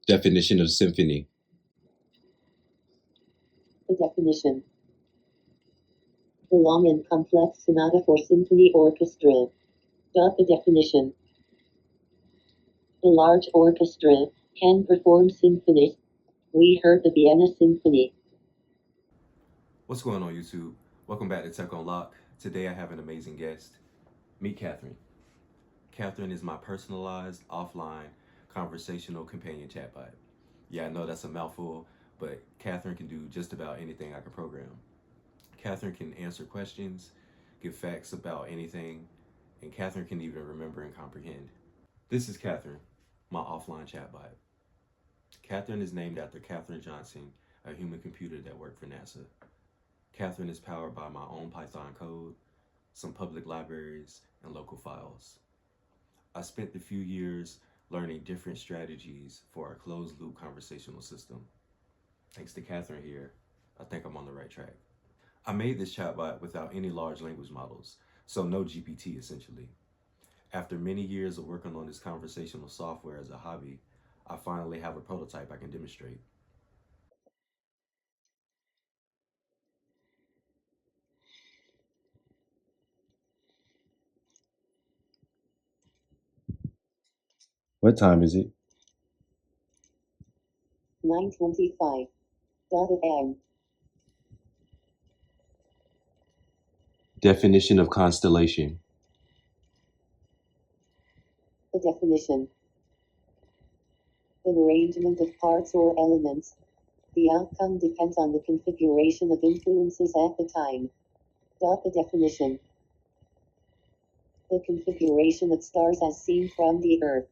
Definition of symphony. The definition. The long and complex sonata for symphony orchestra. The definition. The large orchestra can perform symphonies. We heard the Vienna Symphony. What's going on, YouTube? Welcome back to Tech on Lock. Today I have an amazing guest. Meet Katherine. Katherine is my personalized, offline, conversational companion chatbot. Yeah, I know that's a mouthful, but Katherine can do just about anything I can program. Katherine can answer questions, give facts about anything, and Katherine can even remember and comprehend. This is Katherine, my offline chatbot. Katherine is named after Katherine Johnson, a human computer that worked for NASA. Katherine is powered by my own Python code, some public libraries, and local files. I spent the few years learning different strategies for a closed-loop conversational system. Thanks to Katherine here, I think I'm on the right track. I made this chatbot without any large language models, so no GPT essentially. After many years of working on this conversational software as a hobby, I finally have a prototype I can demonstrate. What time is it? 9:25 a.m. Definition of constellation. The definition. An arrangement of parts or elements. The outcome depends on the configuration of influences at the time. The definition. The configuration of stars as seen from the Earth.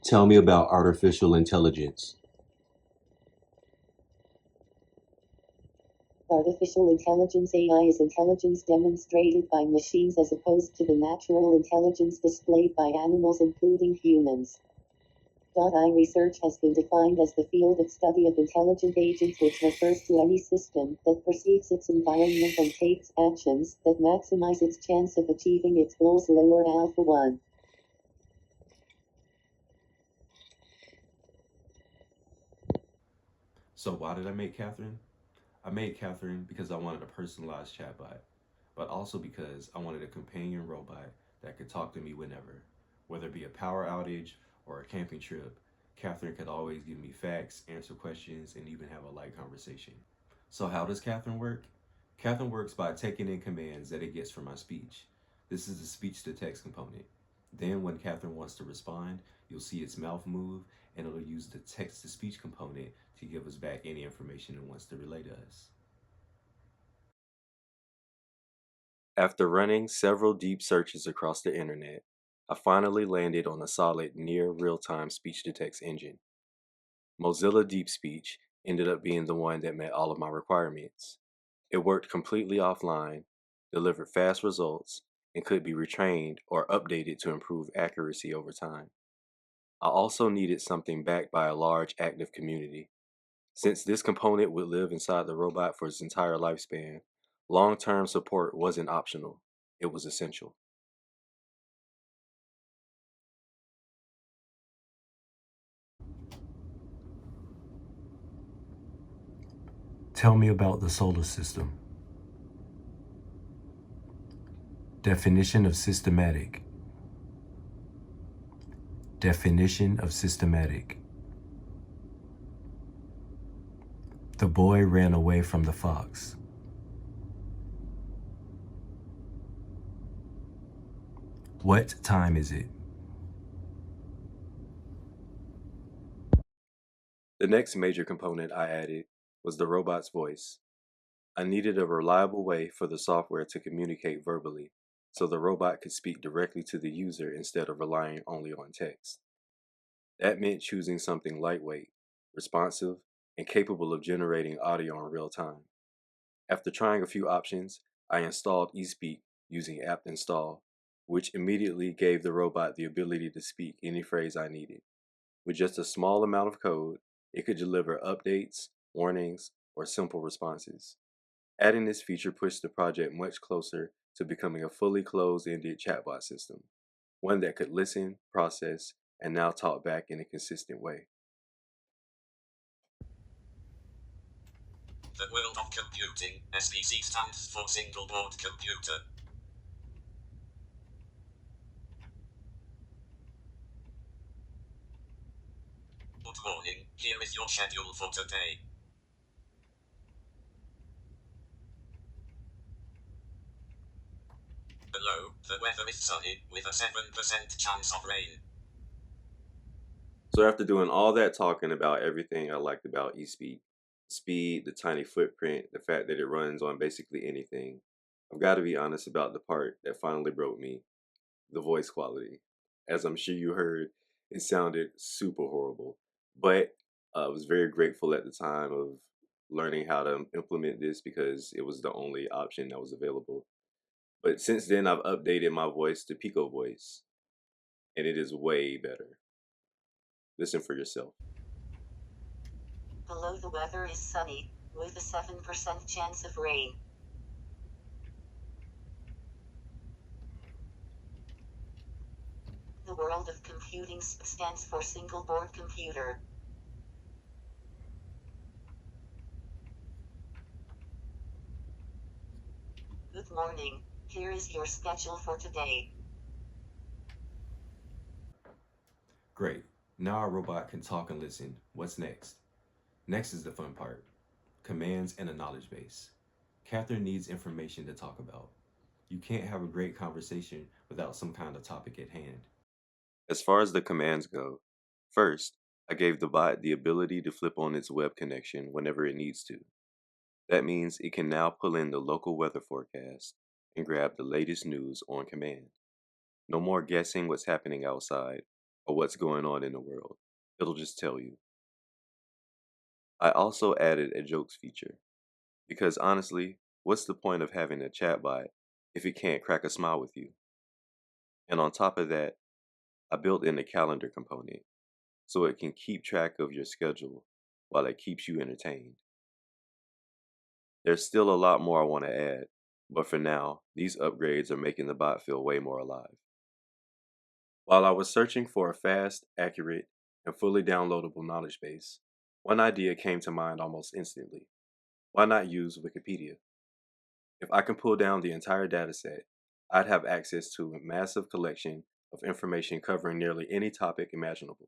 Tell me about artificial intelligence. Artificial intelligence (AI) is intelligence demonstrated by machines as opposed to the natural intelligence displayed by animals including humans. AI research has been defined as the field of study of intelligent agents, which refers to any system that perceives its environment and takes actions that maximize its chance of achieving its goals. Lower alpha 1. So why did I make Katherine? I made Katherine because I wanted a personalized chatbot, but also because I wanted a companion robot that could talk to me whenever. Whether it be a power outage or a camping trip, Katherine could always give me facts, answer questions, and even have a light conversation. So how does Katherine work? Katherine works by taking in commands that it gets from my speech. This is the speech to text component. Then when Katherine wants to respond, you'll see its mouth move and it'll use the text to speech component to give us back any information it wants to relay to us. After running several deep searches across the internet, I finally landed on a solid near real-time speech-to-text engine. Mozilla Deep Speech ended up being the one that met all of my requirements. It worked completely offline, delivered fast results, and could be retrained or updated to improve accuracy over time. I also needed something backed by a large active community. Since this component would live inside the robot for its entire lifespan, long-term support wasn't optional, it was essential. Tell me about the solar system. Definition of systematic. Definition of systematic. The boy ran away from the fox. What time is it? The next major component I added was the robot's voice. I needed a reliable way for the software to communicate verbally, so the robot could speak directly to the user instead of relying only on text. That meant choosing something lightweight, responsive, and capable of generating audio in real time. After trying a few options, I installed eSpeak using apt install, which immediately gave the robot the ability to speak any phrase I needed. With just a small amount of code, it could deliver updates, warnings, or simple responses. Adding this feature pushed the project much closer to becoming a fully closed-ended chatbot system, one that could listen, process, and now talk back in a consistent way. The world of computing, SBC stands for single board computer. Good morning, here is your schedule for today. Below, the weather is sunny, with a 7% chance of rain. So after doing all that talking about everything I liked about eSpeak, speed, the tiny footprint, the fact that it runs on basically anything, I've got to be honest about the part that finally broke me, the voice quality. As I'm sure you heard, it sounded super horrible, but I was very grateful at the time of learning how to implement this because it was the only option that was available. But since then, I've updated my voice to Pico voice, and it is way better. Listen for yourself. Below, the weather is sunny, with a 7% chance of rain. The world of computing stands for single board computer. Good morning, here is your schedule for today. Great. Now our robot can talk and listen. What's next? Next is the fun part. Commands and a knowledge base. Catherine needs information to talk about. You can't have a great conversation without some kind of topic at hand. As far as the commands go, first, I gave the bot the ability to flip on its web connection whenever it needs to. That means it can now pull in the local weather forecast and grab the latest news on command. No more guessing what's happening outside or what's going on in the world. It'll just tell you. I also added a jokes feature because honestly, what's the point of having a chatbot if it can't crack a smile with you? And on top of that, I built in a calendar component so it can keep track of your schedule while it keeps you entertained. There's still a lot more I want to add, but for now, these upgrades are making the bot feel way more alive. While I was searching for a fast, accurate, and fully downloadable knowledge base, one idea came to mind almost instantly. Why not use Wikipedia? If I can pull down the entire dataset, I'd have access to a massive collection of information covering nearly any topic imaginable.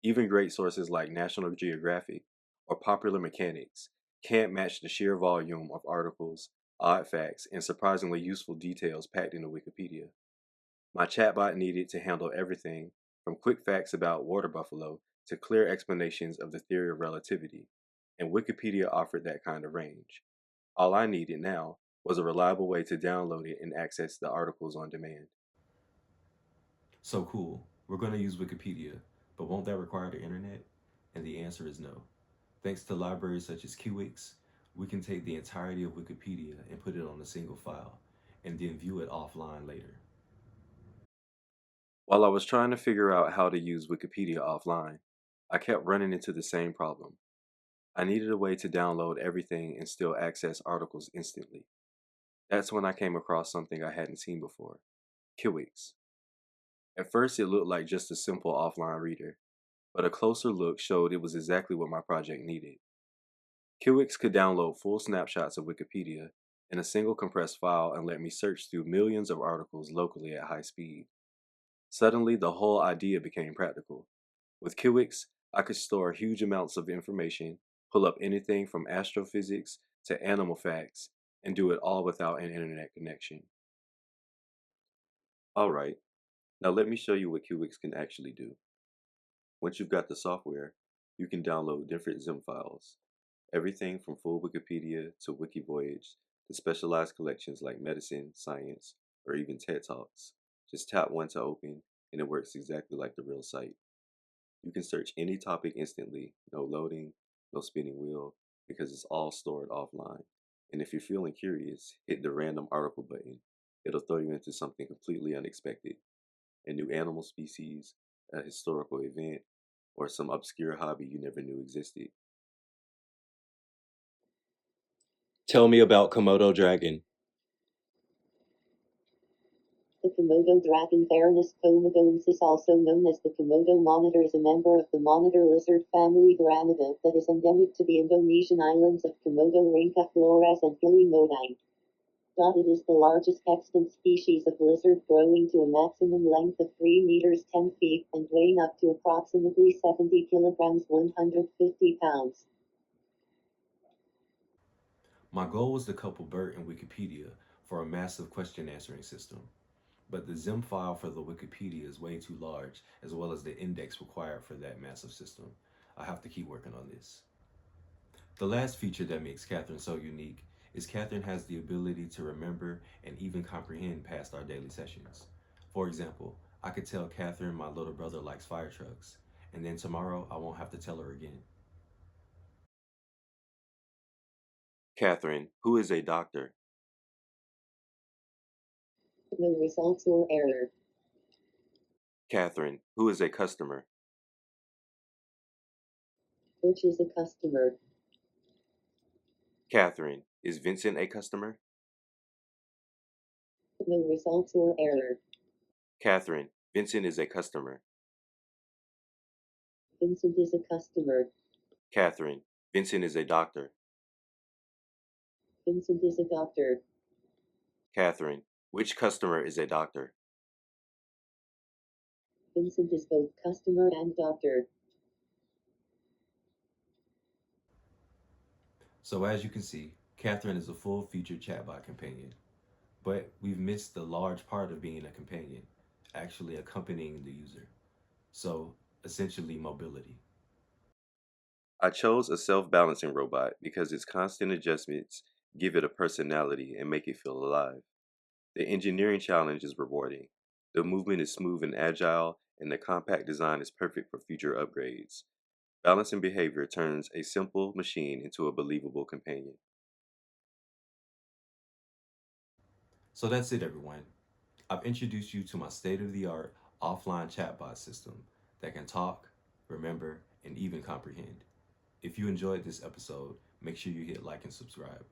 Even great sources like National Geographic or Popular Mechanics can't match the sheer volume of articles, odd facts, and surprisingly useful details packed into Wikipedia. My chatbot needed to handle everything from quick facts about water buffalo to clear explanations of the theory of relativity, and Wikipedia offered that kind of range. All I needed now was a reliable way to download it and access the articles on demand. So cool. We're going to use Wikipedia, but won't that require the internet? And the answer is no. Thanks to libraries such as QWix, we can take the entirety of Wikipedia and put it on a single file, and then view it offline later. While I was trying to figure out how to use Wikipedia offline, I kept running into the same problem. I needed a way to download everything and still access articles instantly. That's when I came across something I hadn't seen before, QWix. At first, it looked like just a simple offline reader, but a closer look showed it was exactly what my project needed. QWix could download full snapshots of Wikipedia in a single compressed file and let me search through millions of articles locally at high speed. Suddenly, the whole idea became practical. With QWix, I could store huge amounts of information, pull up anything from astrophysics to animal facts, and do it all without an internet connection. Alright, now let me show you what QWix can actually do. Once you've got the software, you can download different zip files. Everything from full Wikipedia to Wikivoyage to specialized collections like medicine, science, or even TED Talks. Just tap one to open, and it works exactly like the real site. You can search any topic instantly, no loading, no spinning wheel, because it's all stored offline. And if you're feeling curious, hit the random article button. It'll throw you into something completely unexpected. A new animal species, a historical event, or some obscure hobby you never knew existed. Tell me about Komodo dragon. The Komodo dragon Varanus komodoensis, also known as the Komodo monitor, is a member of the monitor lizard family Granidae that is endemic to the Indonesian islands of Komodo, Ringka, Flores, and Gili Modai. It is the largest extant species of lizard, growing to a maximum length of 3 meters 10 feet and weighing up to approximately 70 kilograms 150 pounds. My goal was to couple BERT and Wikipedia for a massive question answering system, but the zim file for the Wikipedia is way too large, as well as the index required for that massive system. I have to keep working on this. The last feature that makes Katherine so unique is Katherine has the ability to remember and even comprehend past our daily sessions. For example, I could tell Katherine my little brother likes fire trucks, and then tomorrow I won't have to tell her again. Katherine, who is a doctor? No results or error. Katherine, who is a customer? Which is a customer. Katherine, is Vincent a customer? No results or error. Katherine, Vincent is a customer. Vincent is a customer. Katherine, Vincent is a doctor. Vincent is a doctor. Katherine, which customer is a doctor? Vincent is both customer and doctor. So as you can see, Katherine is a full-featured chatbot companion. But we've missed the large part of being a companion, actually accompanying the user. So essentially mobility. I chose a self-balancing robot because its constant adjustments give it a personality and make it feel alive. The engineering challenge is rewarding. The movement is smooth and agile, and the compact design is perfect for future upgrades. Balancing behavior turns a simple machine into a believable companion. So that's it, everyone. I've introduced you to my state-of-the-art offline chatbot system that can talk, remember, and even comprehend. If you enjoyed this episode, make sure you hit like and subscribe.